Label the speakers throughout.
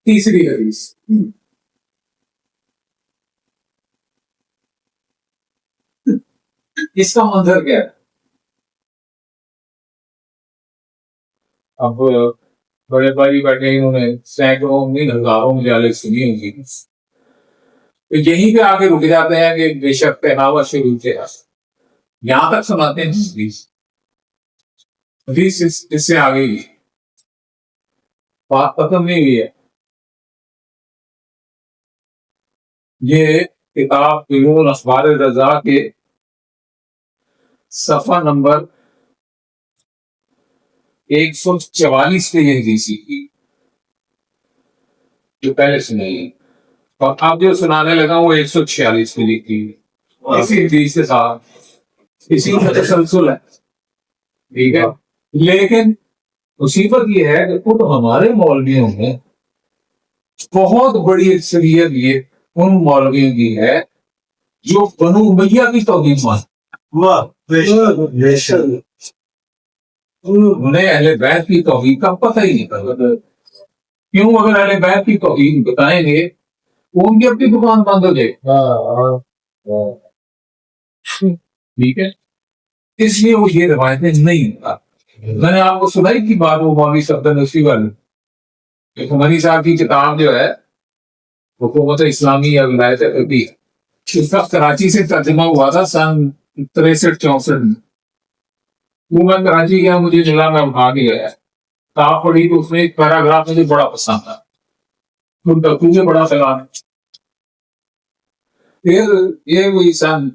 Speaker 1: تیسری حدیث، اس کا منظر کیا ہے؟ اب بڑے بھائی بیٹھے انہوں نے سینکڑوں نہیں ہزاروں مجالس سنی ہوگی، تو یہیں پہ آگے رک جاتے ہیں کہ بے شک پہناوا شروع سے یہاں تک سناتے ہیں حدیث اس سے آگے ہی بات ختم نہیں ہوئی ہے۔ یہ کتاب فنون اخبار رضا کے صفحہ نمبر 144 پہ یہ حدیث کی جو پہلے سنائی، اور اب جو سنانے لگا وہ 146 پہ لکھی، اسی حدیث کے ساتھ اسی کا تسلسل ہے، ٹھیک ہے۔ لیکن مصیبت یہ ہے کہ خود ہمارے مولویوں میں بہت بڑی اکثریت یہ ان مولویوں کی ہے جو بنو امیہ کی توہین مانتے، انہیں اہل بیت کی توہین کا پتہ ہی نہیں پڑتا۔ کیوں؟ اگر اہل بیت کی توہین بتائیں گے ان کی اپنی دکان بند ہو جائے، ٹھیک ہے، اس لیے وہ یہ روایتیں نہیں ہوتا۔ میں نے آپ کو سنائی کی بات، وہ مولوی صفدر نصفی والے عمری صاحب کی کتاب جو ہے حکومت اسلامی یا ولایت عربی، اس کا کراچی سے ترجمہ ہوا تھا سن 63-64 میں۔ وہ میں کراچی گیا، مجھے ملا، میں اٹھا کے گیا، کتاب پڑھی تو اس میں ایک پیراگراف مجھے بڑا پسند تھا، مجھے بڑا خیال ہے۔ پھر یہ ہوئی سن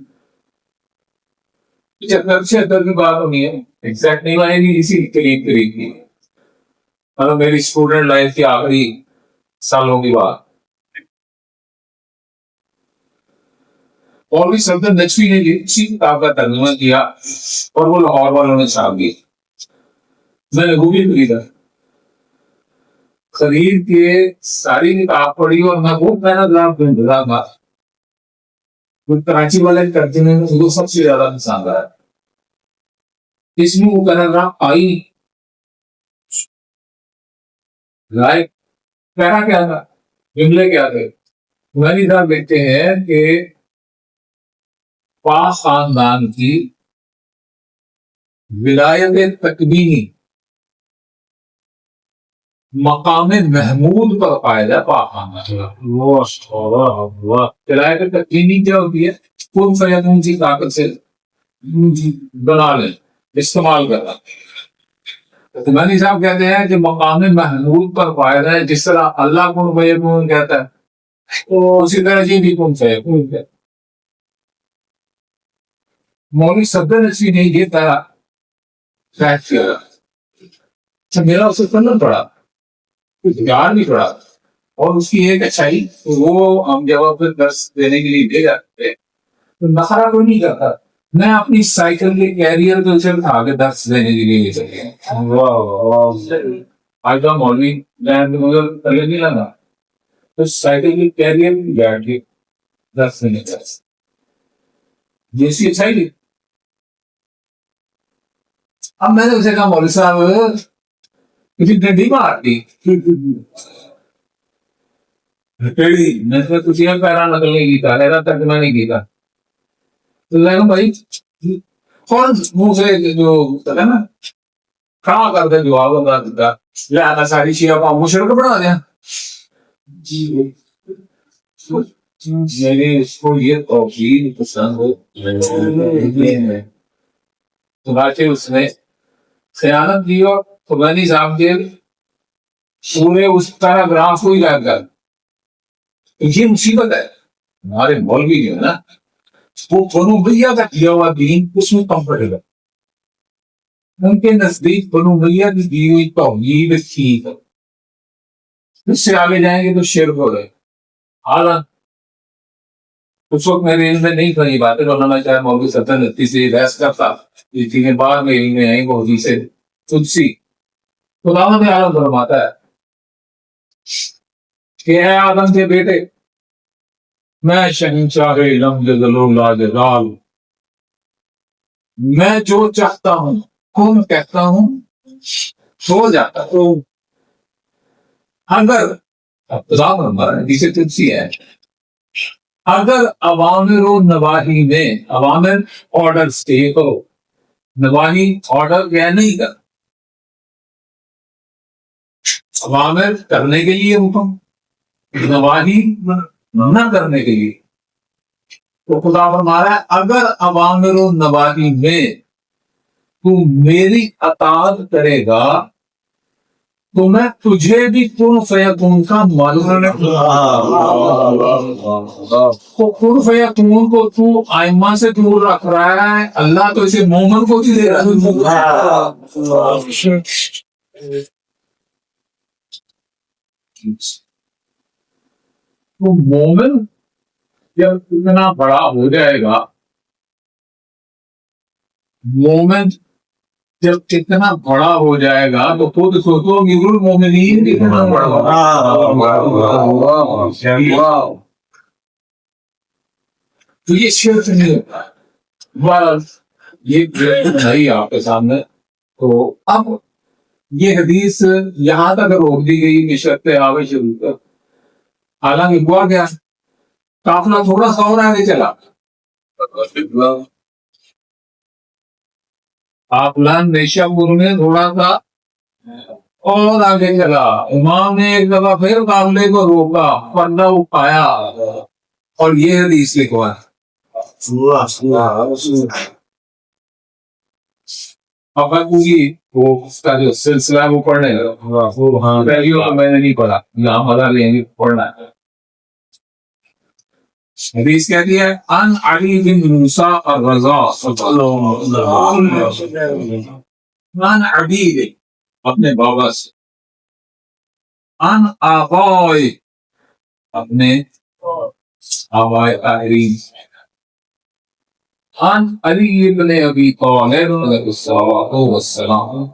Speaker 1: 75-76 کی بات ہونی ہے، ایگزیکٹ نہیں آئے گی، اسی قریب کی، مطلب میری اسٹوڈنٹ لائف کے آخری سالوں کی بات۔ مولوی صفدر نقوی نے اسی کتاب کا ترجمہ کیا اور وہ لاہور والوں نے چھاپ دی۔ میں نے وہ بھی خریدا، خرید کے ساری کتاب پڑھی اور میں وہ پیراگراف پہ انتظار تھا، کراچی والے ترجمے میں مجھے سب سے زیادہ پسند آیا۔ اس میں وہ پیراگراف آئی لائک پیرا کیا تھا، جملے کیا تھے، غنی صاحب دیکھتے ہیں کہ پاک خاندان کی ولایت تکوینی مقام محمود پر قائد ہے پاک خاندان۔ ولایت تکوینی کیا ہوتی ہے؟ کون فیکون کی طاقت سے بنا لیں، استعمال کرنا۔ غنی صاحب کہتے ہیں کہ مقام محمود پر قائد ہے، جس طرح اللہ کن فیکون کہتا ہے تو اسی طرح یہ بھی کن فیکون کہتا ہے۔ مولوی صفدر نقوی نے یہ طرح فیکٹ کیا، میرا اسے فنن پڑا، یار بھی پڑا، اور اس کی ایک اچھائی وہ ہم جب اپنے درس دینے کے لیے دے جاتے تھے تو نخرہ کوئی نہیں کرتا، میں اپنی سائیکل کے کیریئر کو اسے اٹھا کے درس دینے کے لیے چلے آج کا مولوی میں مگر تلے نہیں لگا تو سائیکل کے کیریئر میں بیٹھ کے درس دینے کا جیسی اچھائی تھی۔ اب میں نے اسے کہا مولوی صاحب کسی ڈنڈی مار دی، میں نے کسی نے پیرا نقل نہیں کیتا، ایرا ترجمہ نہیں کیتا، تو میں کہا بھائی کون منہ سے جو ہے نا کھڑا کر دے جواب بتا دیتا، لہذا ساری شیعہ کو مشرک بنا دیا۔ میرے اس کو یہ توحید پسند ہو چنانچہ اس نے خیانت کی اور غنی صاحب کے پورے اس پیراگراف کو ہی یاد کر۔ یہ مصیبت ہے، ہمارے مولوی جو ہے نا وہ بنو امیہ کا دیا ہوا دین اس میں کمفرٹیبل، ان کے نزدیک بنو امیہ کی دی ہوئی توحید ٹھیک ہے، اس سے آگے جائیں گے تو شرک ہو گئے۔ حالانکہ اس وقت میرے علم میں نہیں تھا یہ باتیں، ورنہ میں چاہے مولوی صفدر نقوی سے بحث کرتا، یہ چیزیں بعد میں علم میں آئیں، وہ حدیث قدسی خداوند عالم فرماتا ہے کہ اے آدم کے بیٹے، میں شہنشاہ علم جل لا جلال، میں جو چاہتا ہوں کن کہتا ہوں ہو جاتا ہوں۔ اگر حدیث قدسی ہے. اگر عوامر و نواہی میں عوامر آرڈر اسٹے کرو، نواہی آرڈر کیا نہیں کر، عوامر کرنے کے لیے حکم، نواہی نہ کرنے کے لیے. تو خدا فرما رہا ہے اگر عوامر و نواہی میں تو میری اطاعت کرے گا تو میں تجھے بھی کن فیکون کا معلوم تو کن فیکون کو تو آئمہ سے دور رکھ رہا ہے، اللہ تو اسے مومن کو ہی دے رہا ہے. تو مومن جب اتنا بڑا ہو جائے گا، مومن جب اتنا بڑا ہو جائے گا تو خود سوچو امیر المومنین کتنا بڑا ہوگا. تو یہ شرک نہیں ہوتا. یہ نہیں آپ کے سامنے. تو اب یہ حدیث یہاں تک روک دی گئی کہ شرط آوے شروع کر، حالانکہ ہوا گیا قافلہ تھوڑا سا اور آگے چلا. آفلان نیشاپور میں تھوڑا سا اور آگے چلا، امام نے ایک دفعہ پھر قافلے کو روکا، پردہ اٹھایا اور یہ حدیث لکھوا. وہ اس کا جو سلسلہ وہ پڑھنے لگا، پہلیوں کو میں نے نہیں پڑھا، یہاں مزہ لیں گے پڑھنا ہے. حدیث کہتی ہے ان علی بن موسیٰ الرضا ان عبید اپنے بابا سے، ان آبائی اپنے آبائی طاہرین، ان علی بن ابی طالب علیہ الصلوۃ والسلام.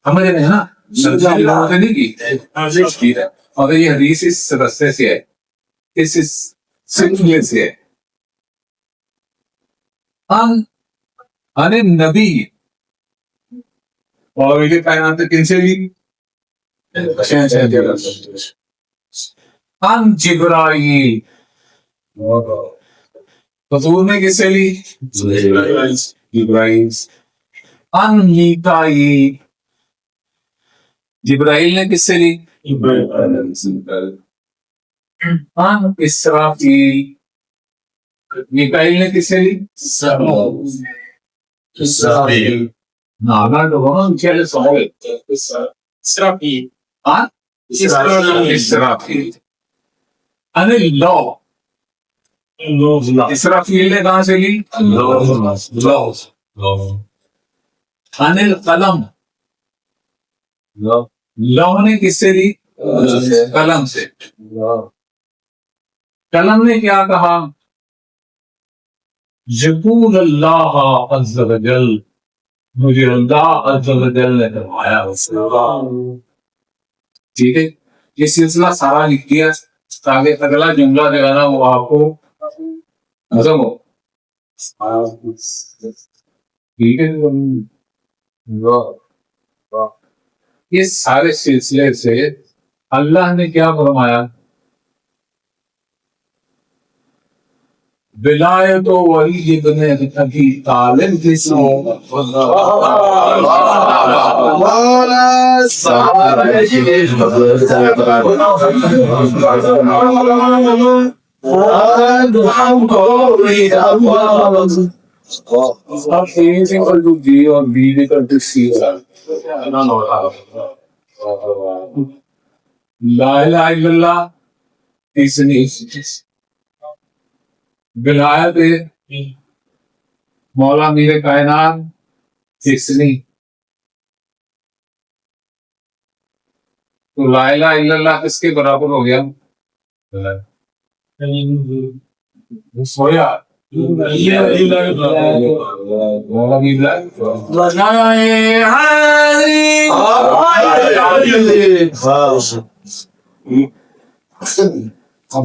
Speaker 1: سمجھ رہے ہیں نا؟ نہیں کی اور یہ حدیث اس رستے سے ہے، اس سلسلے سے ہے. ان نبی اور یہ کائنات کن سے بھی ان جبرائیل حضور نے کس سے لی؟ جبرائیل. ان میکائیل جبرائیل نے کس سے لی؟ ان اسرافیل میکائیل نے کس سے لی؟ اسرافیل. اسرافیل ان اللہ اسرافیل نے کہاں سے لی؟ ان القلم لوح نے کس سے لی؟ قلم سے. قلم نے کیا کہا؟ یقول اللہ عز و جل، مجھے اللہ عز و جل نے فرمایا. ٹھیک ہے، یہ سلسلہ سارا لکھ دیا تاکہ اگلا جملہ جو ہے نا وہ آپ کو ہضم ہو. ٹھیک ہے، یہ سارے سلسلے سے اللہ نے کیا فرمایا؟ ولایت و ولی ابن ابی طالب کی لا الہ الا اللہ تیسری ولایت مولا میر کائنات تیسری. تو لا الہ الا اللہ کس کے برابر ہو گیا؟ سویا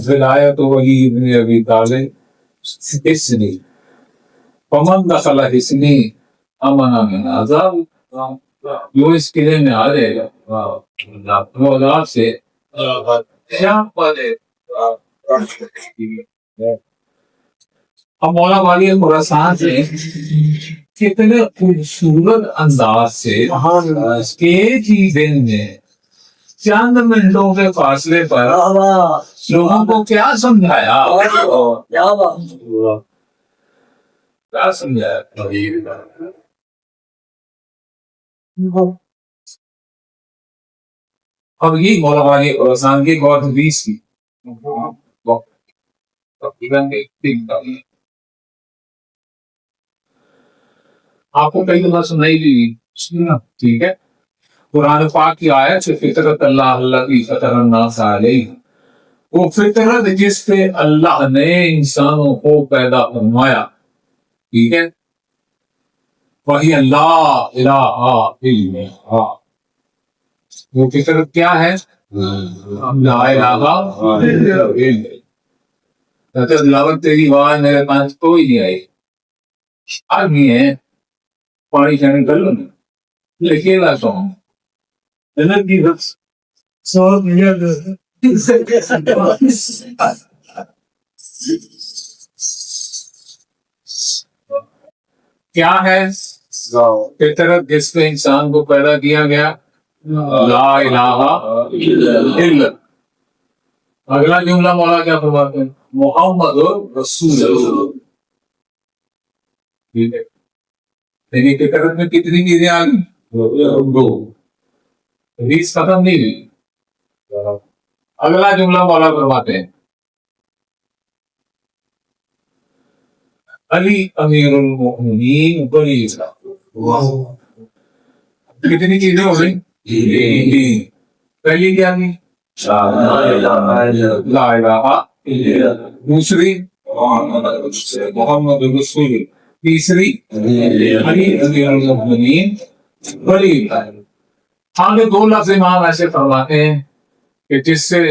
Speaker 1: ولایت ولی ابن ابی طالب حسنی فمن دخل حسنی امن من عذاب. جو اس قلعے میں آ جائے گا وہ عذاب سے کیا بات ہے. اب مولا والی خراسان سے کتنے خوبصورت انداز سے ایک ہی دن میں چند منٹوں کے فاصلے پر لوگوں کو کیا سمجھایا. کیا سمجھایا. اب یہ مولا والی خراسان کی گوڈ حدیث کی آپ کو کئی دفعہ سنائی بھی. ٹھیک ہے. قرآن پاک کی آیت سے فطرت اللہ کی فطر الناس علیہ، وہ فطرت جس پہ اللہ نے انسانوں کو پیدا فرمایا، ٹھیک ہے، وہی اللہ الہ الا اللہ. وہ فطرت کیا ہے؟ لا الہ الا اللہ. تیری آواز میرے پاس کوئی نہیں آئی. آدمی ہے پانی چاہنے کر لو نا، لیکن لاتا ہوں کیا ہے فطرت جس میں انسان کو پیدا کیا گیا؟ لا الہ الا. اگلا جملہ مولا کیا فرماتے ہیں؟ محمد رسول اللہ. ٹھیک ہے. لیکن فطرت میں کتنی چیزیں آ گئی؟ دو. حدیث ختم نہیں ہوئی. اگلا جملہ مولا فرماتے ہیں علی امیر المؤمنین ولی اللہ. کتنی چیزیں ہو گئی؟ پہلی کیا تھی؟ لا الہ الا. دوسری محمد رسول. تیسری علی امیر المؤمنین ولی اللہ. آگے دو لفظ امام ایسے فرماتے ہیں کہ جس سے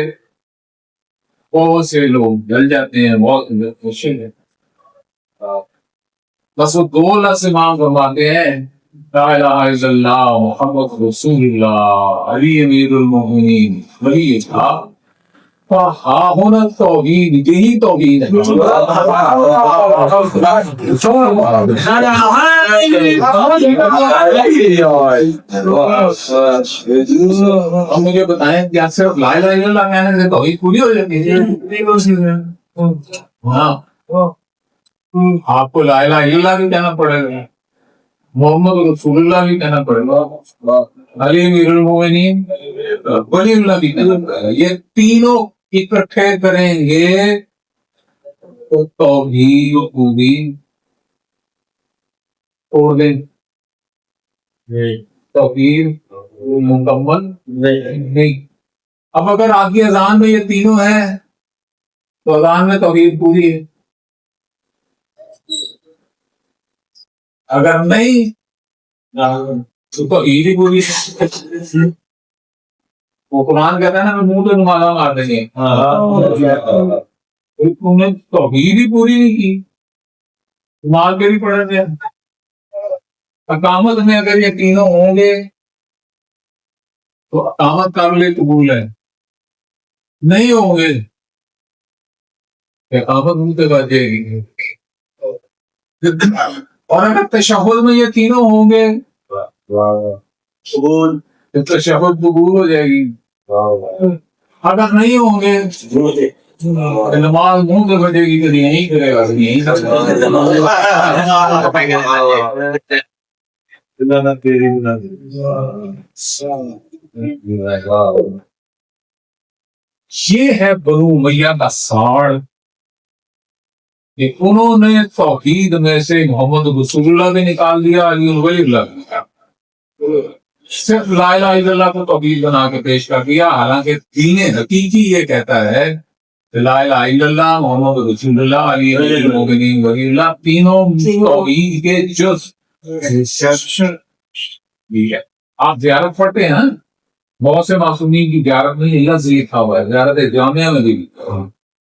Speaker 1: بہت سے لوگ جل جاتے ہیں، بہت مشکل ہے. بس وہ دو لفظ امام فرماتے ہیں لا الہ الا اللہ محمد رسول اللہ علی امیر المؤمنین ولی اللہ. ہاں ہونا توحید، یہی توحید ہے. اب مجھے بتائیں کیا صرف لا الہ الا اللہ کہنے سے توحید پوری ہو جاتی ہے؟ ہاں، آپ کو لا الہ الا اللہ بھی کہنا پڑے گا، محمد رسول اللہ بھی کہنا پڑے گا، علی امیر المؤمنین ولی اللہ بھی کہنا پڑے گا. یہ تینوں اکٹھے کریں گے تو توحید پوری ہو گئی. توحید مکمل نہیں. اب اگر آپ کی اذان میں یہ تینوں ہیں تو اذان میں توحید پوری ہے. اگر نہیں تو توحید ہی پوری ہے. وہ قرآن کہتا ہے نا میں منہ پہ نمازاں مار دیں گے. تم نے توحید ہی پوری نہیں کی، نماز کے بھی پڑھ دیا. اقامت میں اگر یہ تینوں ہوں گے تو اقامت قابل قبول ہے، نہیں ہوں گے اقامت منہ پہ بچ جائے گی. اور اگر تشہد میں یہ تینوں ہوں گے تو تشہد قبول ہو جائے گی. اگر نہیں ہوں گے نماز منہ پہ بچے گی، تو یہیں کرے گا، یہیں یہ ہے بنو امیہ کا ساڑ کہ انہوں نے توحید میں سے محمد رسول اللہ بھی نکال دیا، علی ولی اللہ بھی نکال دیا. صرف لا الہ الا اللہ کو توحید بنا کے پیش کر دیا، حالانکہ دین حقیقی یہ کہتا ہے لا الہ الا اللہ محمد رسول اللہ علی المؤمنین ولی اللہ. تینوں توحید کے جز. آپ زیارت پڑھتے ہیں، بہت سے معصومین کی زیارت میں یہ لفظ لکھا ہوا ہے، زیارت جامعہ میں بھی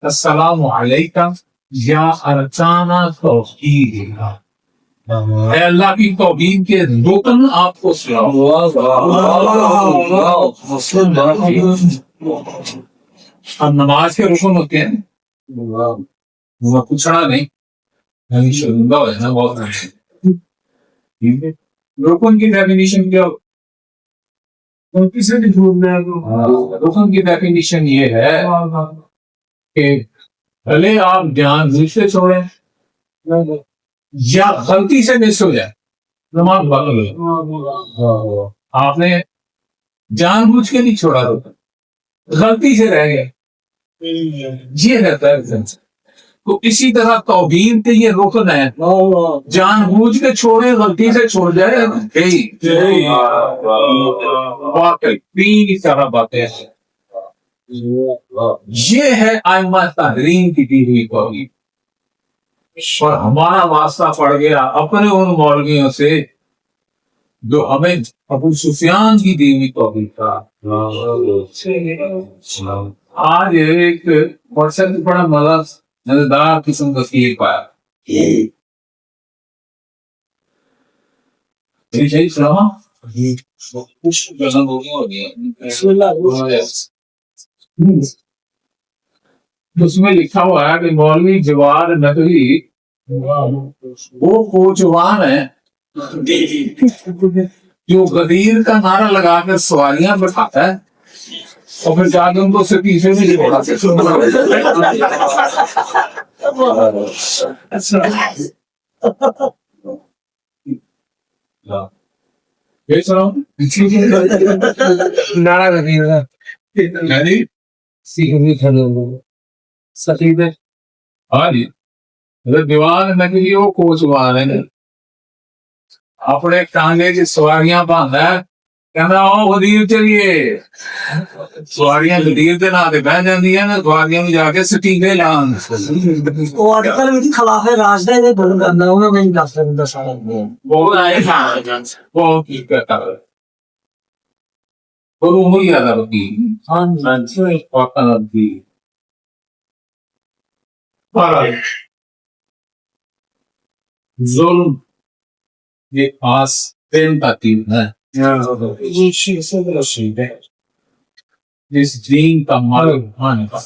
Speaker 1: السلام علیکم یا ارکان توحید. اے اللہ کی توحید کے رکن آپ کو سلام. اب نماز کے رکن ہوتے ہیں، وہ پوچھنا نہیں، یعنی شرمندہ ہو جانا بہت ٹھیک ہے۔ رکن کی ڈیفینیشن کیا ہو؟ کسی بھی رکن کی ڈیفینیشن یہ ہے کہ بھلے آپ جان بوجھ سے چھوڑیں یا غلطی سے مس ہو جائے، نماز باطل ہو جائے۔ آپ نے جان بوجھ کے نہیں چھوڑا، رکن غلطی سے رہ گیا، یہ رہتا ہے۔ تو اسی طرح توحید کے یہ رکن ہے، جان بوجھ کے چھوڑے، غلطی سے چھوڑ جائے، واقعی طرح باتیں ہیں۔ یہ ہے ائمہ تحریم کی دی ہوئی توحید، اور ہمارا واسطہ پڑ گیا اپنے ان مولویوں سے جو ہمیں ابو سفیان کی دی ہوئی توحید تھا۔ آج ایک واٹسایپ پہ بڑا مزیدار قسم کا فیل پایا، اس میں لکھا ہوا ہے کہ مولوی جواد نقوی وہ کوچوان ہے جو غدیر کا نعرہ لگا کر سواریاں بٹھاتا ہے اور پھر جا کے ان کو سے پیچھے نہیں چھوڑا۔
Speaker 2: نارا غدیر
Speaker 1: ہاں جی، دیوان نقلی وہ کوچوان ہے، اپنے ٹانگے کی سواریاں باندھا ہے، کہنا او غدیر چلیے، سواریاں غدیر دے نام تے بہ جاندی ہیں نا، سواریاں بھی جا کے سٹینگے لان
Speaker 2: وہ اج کل بھی خلاف راج دا یہ بول کرنا انہاں میں دس دن سارا
Speaker 1: بہت آئے بہت کی کرتا ہے اور وہ ہی آدھا بکی
Speaker 2: ہاں جی
Speaker 1: پاکستان کی ظلم یہ خاص دن کا دن ہے جس دین کا مالک ہونے کا۔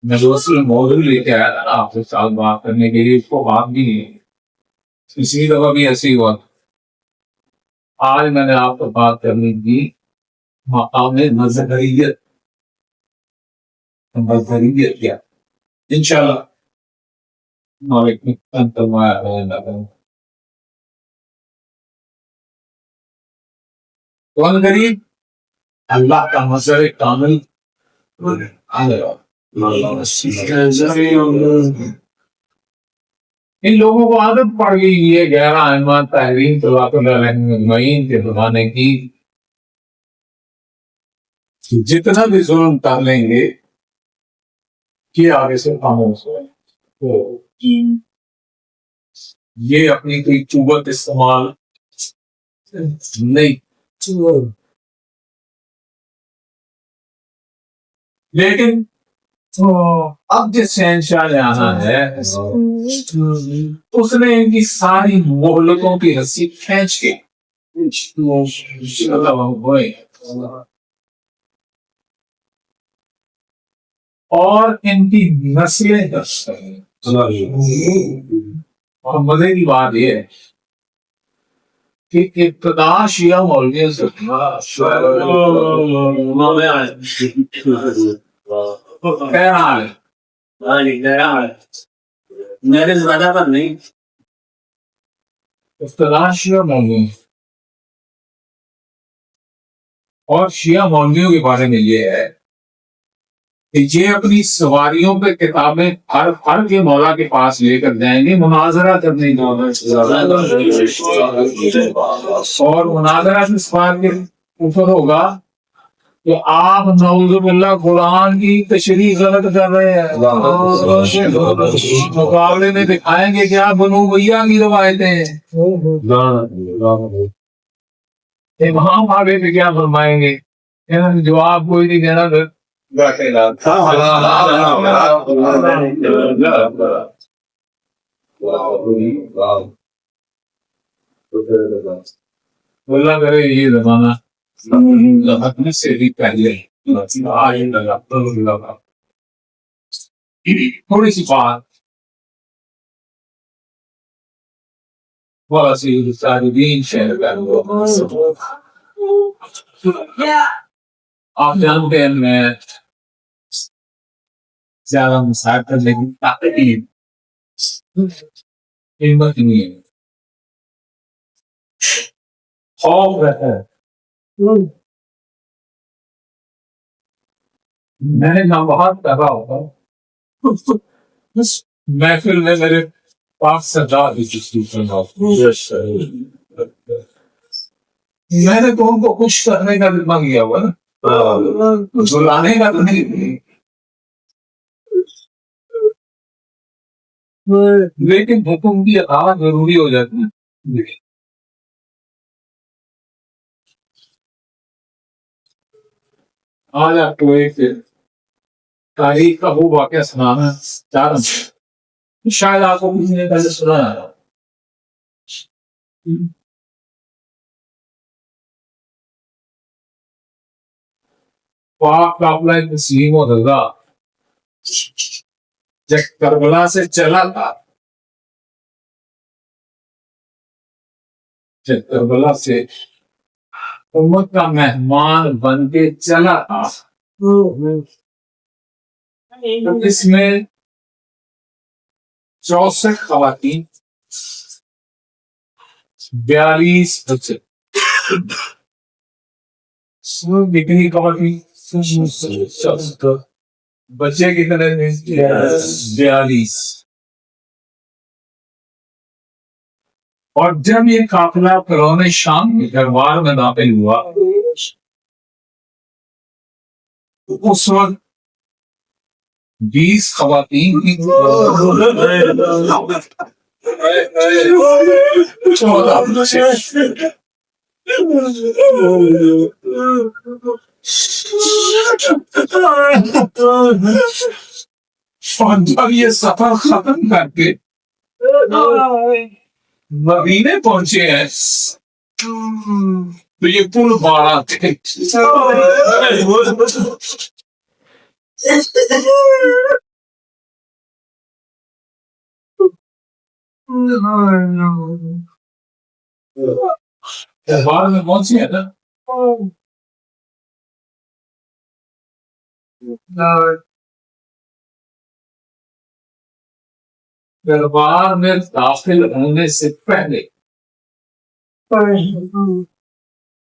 Speaker 1: میں دوسرے موضوع لے کے آیا تھا آپ کے ساتھ بات کرنے کے لیے، اس کو بات بھی نہیں اسی دفعہ بھی ایسی ہوا۔ آج میں نے آپ کو بات کرنی تھی مقام مظہریت، مظہریت کیا انشاءاللہ کون قریب اللہ کا مظہر کامل۔ ان لوگوں کو عادت پڑ گئی یہ گہرا ائمہ تحریم اجمعین کے زمانے کی، جتنا بھی ظلم کر لیں گے کہ آگے سے خاموش ہوئے، یہ اپنی کوئی قوت استعمال نہیں۔ لیکن اب جس شہنشاہ نے آنا ہے اس نے ان کی ساری مہلتوں کی رسی کھینچ کے اور ان کی نسلیں اور مزے کی بات یہ ہے کہ ابتدا شیعہ مولویوں سے
Speaker 2: میرے زیادہ پر نہیں
Speaker 1: ابتدا شیعہ مولویوں اور شیعہ مولویوں کے بارے میں یہ ہے کہ یہ اپنی سواریوں پہ کتابیں ہر کے مولا کے پاس لے کر جائیں گے مناظرہ کرنے کی، اور مناظرہ اس بات کے اوپر ہوگا کہ آپ نعوذ باللہ قرآن کی تشریح غلط کر رہے ہیں، مقابلے میں دکھائیں گے کیا بنو بھیا کی روایتیں، امام آگے پہ کیا فرمائیں گے، جواب کوئی نہیں دینا پھر اللہ کرے یہ زمانہ لگنے سے بھی پہلے تھوڑی سی بات بہت سی سارے شہر آپ جانتے ہیں میں زیادہ مسائل کرنے کی تاکید ہمت نہیں ہے خوف رہتا ہے میں نے نہ بہت لگا ہوگا محفل میں میرے پاس سردار بھی جستی کرنا میں نے تو ان کو خوش کرنے کا ذمہ کیا ہوا نا بلانے کا تو نہیں لیکن حکم کی اطاعت ضروری ہو جاتی ہے آج آپ کو ایک تاریخ کا وہ واقعہ سنانا چاہ رہا ہوں شاید آپ کو کسی نے پہلے سنا ہے پاک قافلہ تسلیم و رضا جب کربلا سے چلا تھا جب کربلا سے امت کا مہمان بن کے چلا تھا اس میں 64 خواتین 42 بچے کتنی خواتین بچے کتنے 42 اور جب یہ قافلہ فرعون شام کے دربار میں داخل ہوا اس وقت 20 خواتین کی 14 بچے اور جب یہ سفر ختم کر کے مدینے پہنچے ہیں تو یہ پل بارہ تھے بعد میں پہنچے ہیں نا دربار میں داخل ہونے سے پہلے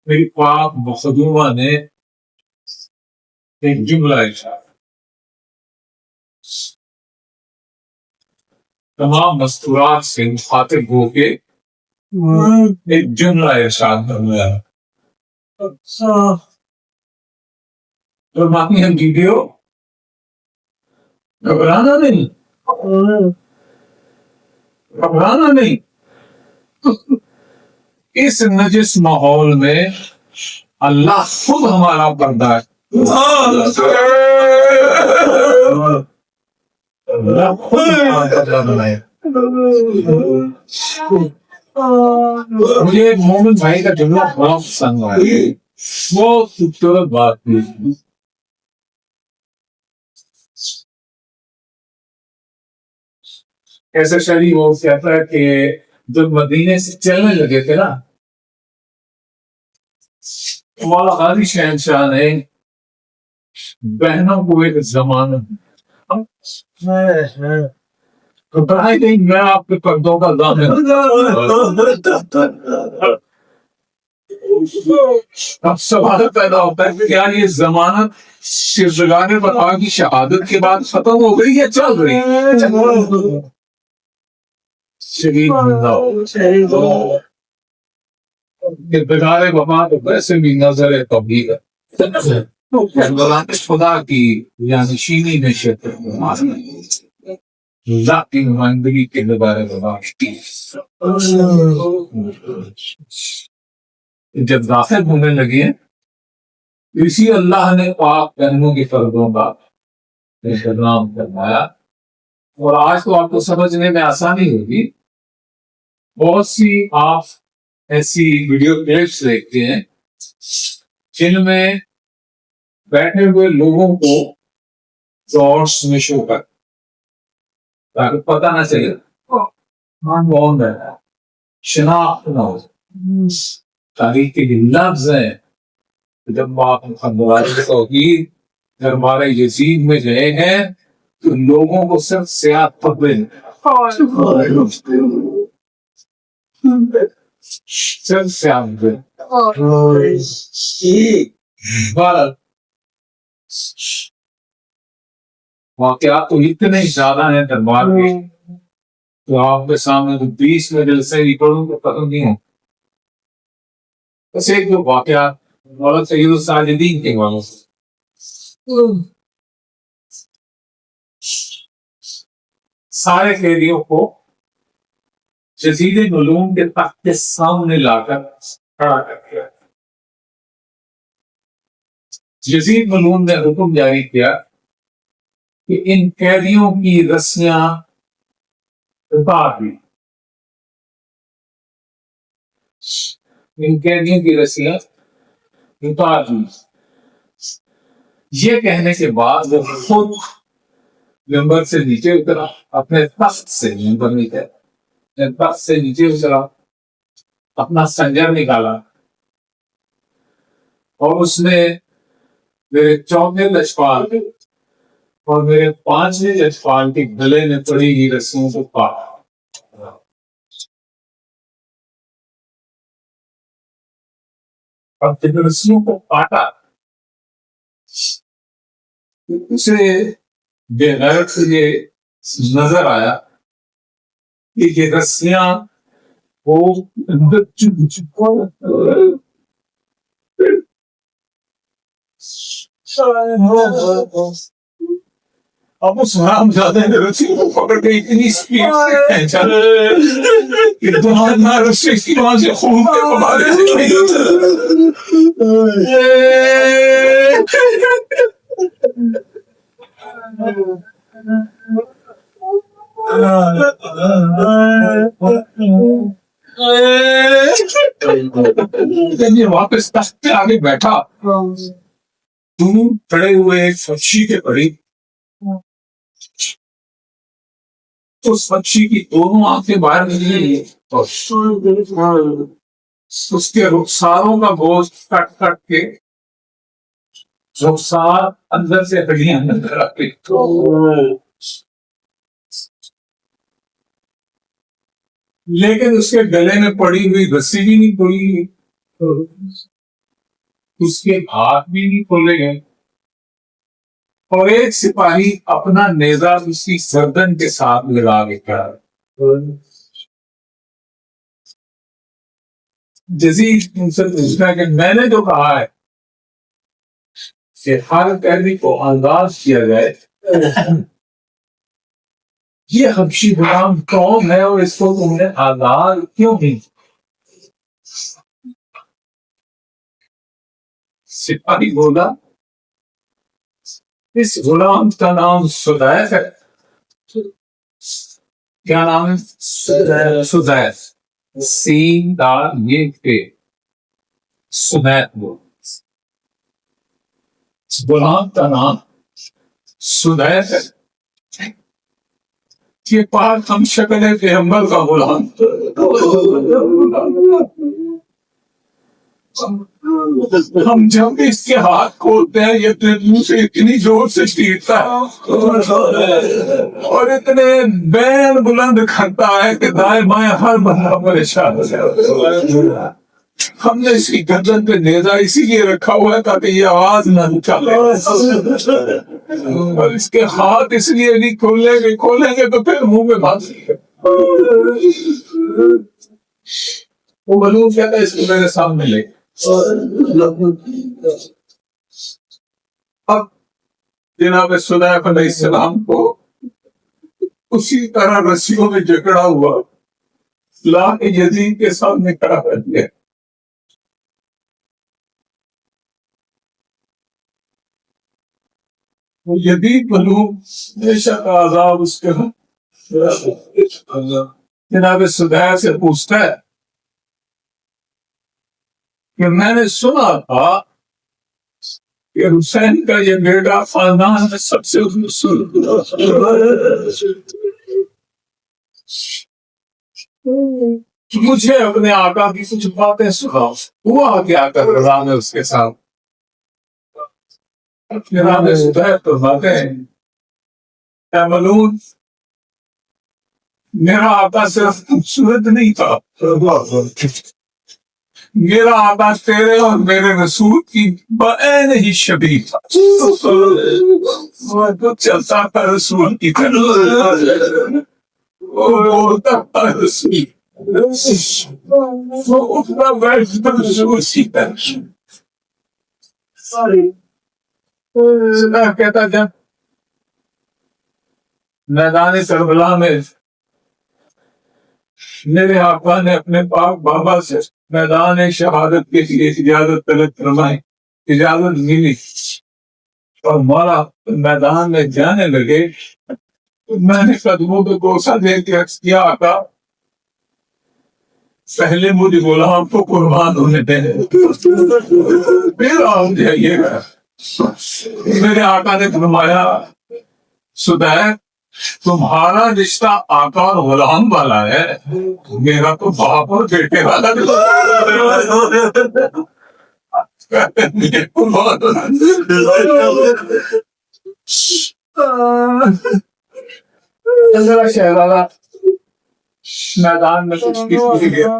Speaker 1: میری پاک مخدومہ نے ایک جملہ ارشاد تمام مستورات سے مخاطب ہو کے ایک جملہ ارشاد فرمایا فرماتی ہیں بیویو گھبرانا نہیں گھبرانا نہیں اس نجس ماحول میں اللہ خود ہمارا پردہ ہے اللہ خود ہمارا پردہ بنائے مجھے ایک مومن بھائی کا جملہ بہت پسند آیا بہت خوبصورت بات تھی ایسا شریف وہ کہتا ہے کہ جب مدینے سے چلنے لگے تھے نا مولا غازی شہنشاہ نے بہنوں کو ایک زمانہ گھبرائے نہیں میں آپ کے پردوں کا ضامن اب سوال پیدا ہوتا ہے کہ کیا یہ ضمانت شرزگاہ نے بتا کی شہادت کے بعد ختم ہو گئی یا چل رہی شہید بغار وفا تو ویسے بھی نظر طبیع ہے خدا کی یعنی شینی میں شرکت ذاتی نمائندگی کے بارے میں بات جب داخل ہونے لگے اسی اللہ نے پاک بہنوں کی فردوں کا احترام فرمایا اور آج تو آپ کو سمجھنے میں آسانی ہوگی بہت سی آپ ایسی ویڈیو کلپس دیکھتے ہیں جن میں بیٹھے ہوئے لوگوں کو ڈاٹس میں شو کر تاکہ پتہ نہ چلے کون ہے، شناخت نہ ہو، تاریخ کے جو لفظ ہیں جب آپ توحید دربار یزید میں گئے ہیں تو لوگوں کو صرف سیاہ پکڑے صرف سیاہ پکڑے واقعات تو اتنے زیادہ ہیں دربار کے تو آپ کے سامنے تو 20 میں جلسے ہی پڑھوں تو ختم نہیں ہوں. بس ایک جو واقعات مولانا سید الساجدین کے والوں سے سارے قیدیوں کو جزیرے علوم کے تخت کے سامنے لا کر کھڑا کر دیا. جزیر علوم نے حکم جاری کیا کہ ان قیدیوں کی رسیاں اتار دی. ان قیدیوں کی رسیاں اتار دی. یہ کہنے کے بعد وہ خود ممبر سے نیچے اترا، اپنے تخت سے، ممبر نہیں کہتا، تخت سے نیچے اترا، اپنا سنجر نکالا اور اس نے میرے 4 لجپال اور میرے 5 لجپال کے گلے میں پڑی ہوئی رسیوں کو کاٹا. اور جب رسیوں کو کاٹا اسے بے غیرت سے یہ نظر آیا کہ یہ رسیاں وہ اندر چپ چپا اب اس حرام زادے نے رسی کو پکڑ کے اتنی سپیڈ سے کھینچا کہ دونوں رسی کی وہاں سے خون کے بمارے نکلے. واپس تخت پہ آگے بیٹھا، دونوں کھڑے ہوئے ایک فچی کے قریب. تو اس پکشی کی دونوں آنکھیں باہر نکلی اور اس کے رخساروں کا گوشت کٹ کٹ کے رخسار اندر سے ہڈیاں اندر رکھتے، لیکن اس کے گلے میں پڑی ہوئی رسی بھی نہیں کھلی، اس کے ہاتھ بھی نہیں کھولے گئے. اور ایک سپاہی اپنا نیزہ اس کی گردن کے ساتھ لگا کے کھڑا. جزیر ان سے پوچھنا کہ میں نے جو کہا ہے کہ ہر قیدی کو آزاد کیا جائے، یہ حبشی غلام کون ہے اور اس کو تم نے آزاد کیوں نہیں؟ سپاہی بولا اس غلام کا نام سدیس ہے. کیا نام ہے؟ سدیس. سین دال یہ پہ سدیس بول. غلام کا نام سدیس ہے. یہ پاک ہم شکل پیغمبر کا غلام. ہم جب اس کے ہاتھ کھولتے ہیں یہ منہ سے اتنی زور سے چیرتا ہے اور اتنے بین بلند کھڑتا ہے کہ دائیں بائیں ہر بندہ پریشان ہو جاتا ہے. ہم نے اس کی گردن پہ نیزہ اسی لیے رکھا ہوا ہے تاکہ یہ آواز نہ نکالے، اور اس کے ہاتھ اس لیے نہیں کھولیں گے تو پھر منہ میں بھاگ. وہ ملوم کہتا ہے اس کو میرے سامنے لے. اب جناب سلیف علیہ السلام کو اسی طرح رسیوں میں جکڑا ہوا لا کے یزید کے سامنے کھڑا کر دیا. یزید ملوم بے شک عذاب اس کا جناب سلیف سے پوچھتا ہے کہ میں نے سنا تھا کہ حسین کا یہ بیٹا خاندان میں سب سے مجھے اپنے آقا کی کچھ باتیں سناؤ. ہوا کیا کر رہا میں اس کے ساتھ جناب زبیر فرماتے ہیں اے ملون میرا آقا صرف خوبصورت نہیں تھا، میرا آقا تیرے اور میرے رسول کی بعین ہی شبیہ تھا. وہ چلتا تھا رسول کی طرح، وہ بولتا تھا رسول، وہ اٹھتا بیٹھتا رسول کی طرح. کہتا جب میدان کربلا میں میرے آقا نے اپنے پاک بابا سے میدان شہادت کے لیے اجازت طلب فرمائی، اجازت ملی اور مولا میدان میں جانے لگے. میں نے قدموں پہ بوسہ دے کے عرض کیا آقا پہلے مجھے غلام کو قربان ہونے دیں، پھر آپ جائیے گا. میرے آقا نے فرمایا زبیر تمہارا رشتہ آقا اور غلام والا ہے، میرا تو باپ اور بیٹے والا شہزادہ میدان میں کچھ کس گیا،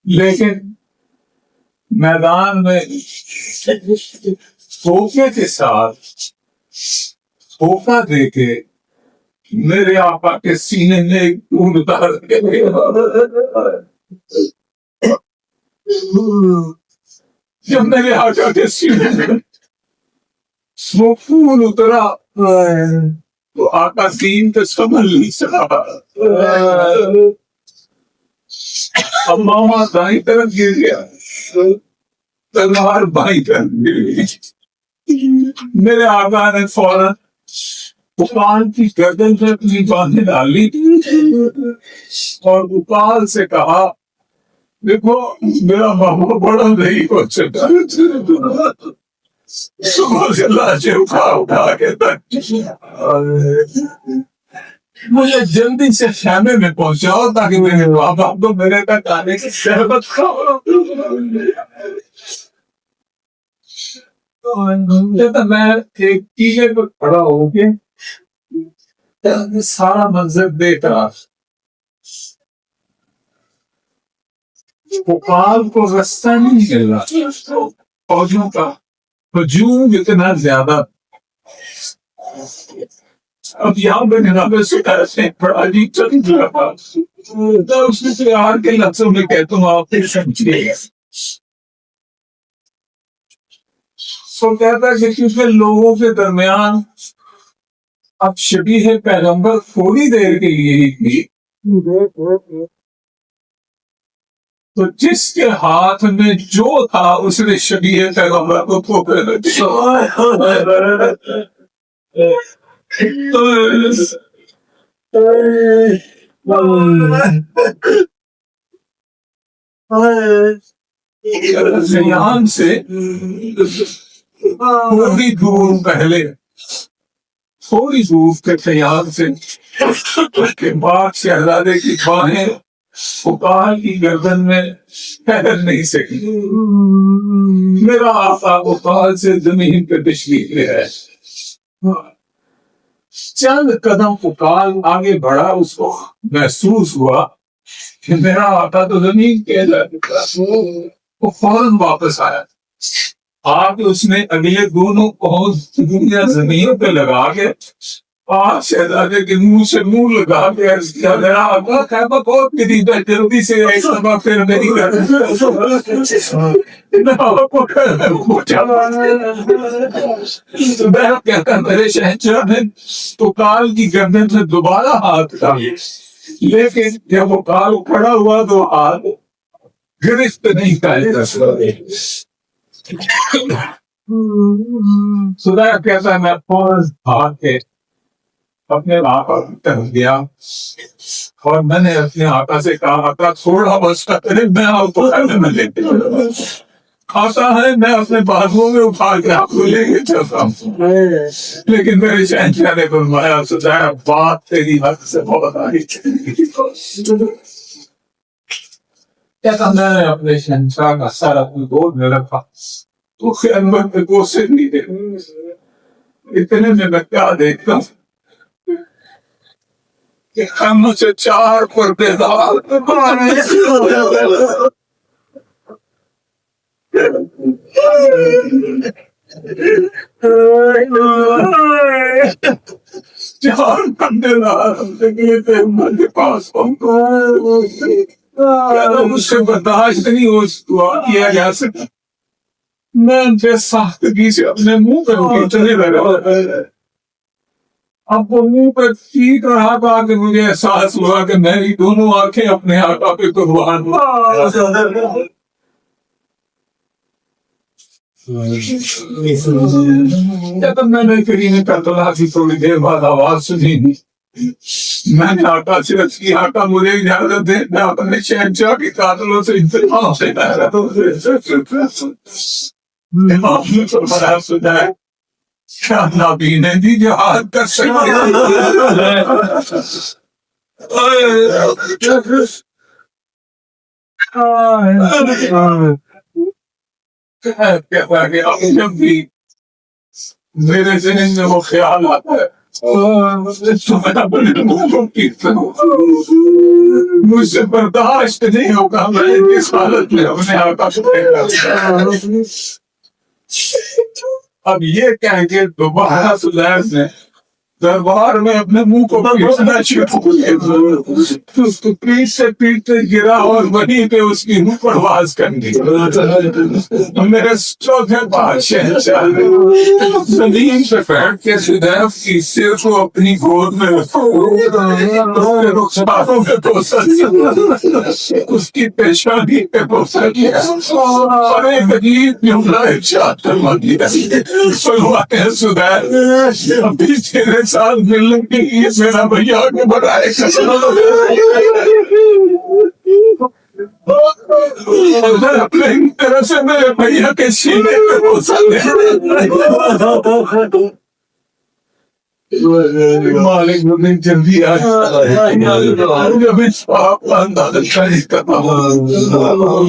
Speaker 1: لیکن میدان میں دھوکے کے ساتھ دھوکہ دے کے میرے آقا کے سینے میں ایک خون اتار کے جب میرے آقا کے سینے میں وہ خون اترا تو آقا سین تو سنبھل نہیں سکا. امامہ دائیں طرف گر گیا، تلوار بائیں طرف گر گئی. میرے آقا نے فوراً بکال کی گردن سے اپنی باندھیں ڈالی اور بکال سے کہا دیکھو میرا بابا بڑا نہیں ہو سکتا، لاشیں اٹھا کے تک مجھے جلدی سے خیمے میں پہنچاؤ تاکہ میرے بابا کو میرے تک آنے کی شربت کھاؤ. میں ایک ٹیلے پر کھڑا ہو کے سارا منظر دیکھ رہا. بکال کو رستہ نہیں مل رہا، فوجوں کا ہجوم اتنا زیادہ. اب یہاں پہ جناب سکھر سے بڑا عجیب چل رہا تھا. اس نے پیار کے لفظوں میں کہتا ہوں آپ پھر سمجھیے گا. سو کہتا ہے کہ کیونکہ لوگوں کے درمیان اب شبیہ پیغمبر تھوڑی دیر کے لیے ہی تھی، تو جس کے ہاتھ میں جو تھا اس نے شبیہ پیغمبر کو پھونکنے لگی. یہاں سے تھوڑی دور پہلے تھوڑی دور کے خیال سے باغ شہزادے کی باہیں بکال کی گردن میں ٹھہر نہیں سکی. میرا آقا بکال سے زمین پہ تشریف لے آئے. چند قدم بکال آگے بڑھا، اس کو محسوس ہوا کہ میرا آقا تو زمین پہ جا چکا. وہ فوراً واپس آیا. آپ اس نے اگلے دونوں پاؤں دنیا زمین پہ لگا کے آپ شہزادے کے منہ سے منہ لگا کے عرض کیا میرا آقا خیمہ بہت قریب ہے، جلدی سے ایک دفعہ پھر میری گھر کہتا میرے شہنشاہ نے بکال کی گردن سے دوبارہ ہاتھ ڈالے، لیکن جب بکال کھڑا ہوا تو ہاتھ گرفت نہیں کر سکے. خدا کہتا ہے میں فوراً بھاگ کے اپنے آقا کی طرف گیا اور میں نے اپنے آقا سے کہا آقا تھوڑا بس کرے میں آپ کو کھانے میں لیتے آتا ہے میں اپنے بازوؤں میں اٹھا کے آپ کو لے کے چلتا ہوں لیکن میرے شہنشاہ نے فرمایا سجایا بات تیری حد سے بہت آئی کہتا میں نے اپنے شہنشاہ کا سر اپنی گود میں رکھا تو خیمت میں گوشے نہیں دے اتنے میں کیا دیکھتا ہوں کہ خیمت سے 4 پردے دار چار بندے زندگی کے پاس مجھ سے برداشت نہیں ہوا کیا جا سکتا میں ان سے ساختگی سے اپنے منہ پہ کھینچنے لگا اب وہ منہ پہ چیخ رہا تھا کہ مجھے احساس ہوا کہ میری دونوں آنکھیں اپنے آقا پہ قربان جب میں نے کریم کرتلا کی تھوڑی دیر بعد آواز سنی میں نے آقا سے عرض کی آقا مجھے اجازت دے میں اپنے شہنشاہ کی قاتلوں سے انتقام سے امام نے فرمایا سجائے کیا نبی نے بھی جہاد کر سکتے کہتا کہ اب جب بھی میرے ذہن میں وہ خیال آتا ہے تو میں اپنے منہ کو پیٹتا ہوں مجھ سے برداشت نہیں ہوگا میں اس حالت میں اپنے آقا کو دیکھتا ہوں اب یہ کہیں کہ دوبارہ سلیمان نے دربار میں اپنے منہ کو پیٹنا شروع کیا تو اس کو پیٹ سے پیٹتے گرا اور وہیں پہ اس کی منہ پرواز کر دی میرے چوتھے بادشاہ زمین پہ بیٹھ کے سدیف کی سر کو اپنی گود میں رخساروں پہ بوسا دیا اس کی پیشانی پہ بوسا کیا اور ایک عجیب جملہ ارشاد فرما دیا فرماتے ہیں سدیف ابھی تیرے ساتھ ملنے کے لیے میرا بھیا آگے بڑھائے اپنے طرح سے میرے بھیا کے سینے پہ بوسا دے مالک نے جلدی آئے جب اس آپ کا اندازہ شاہی کرتا ہوں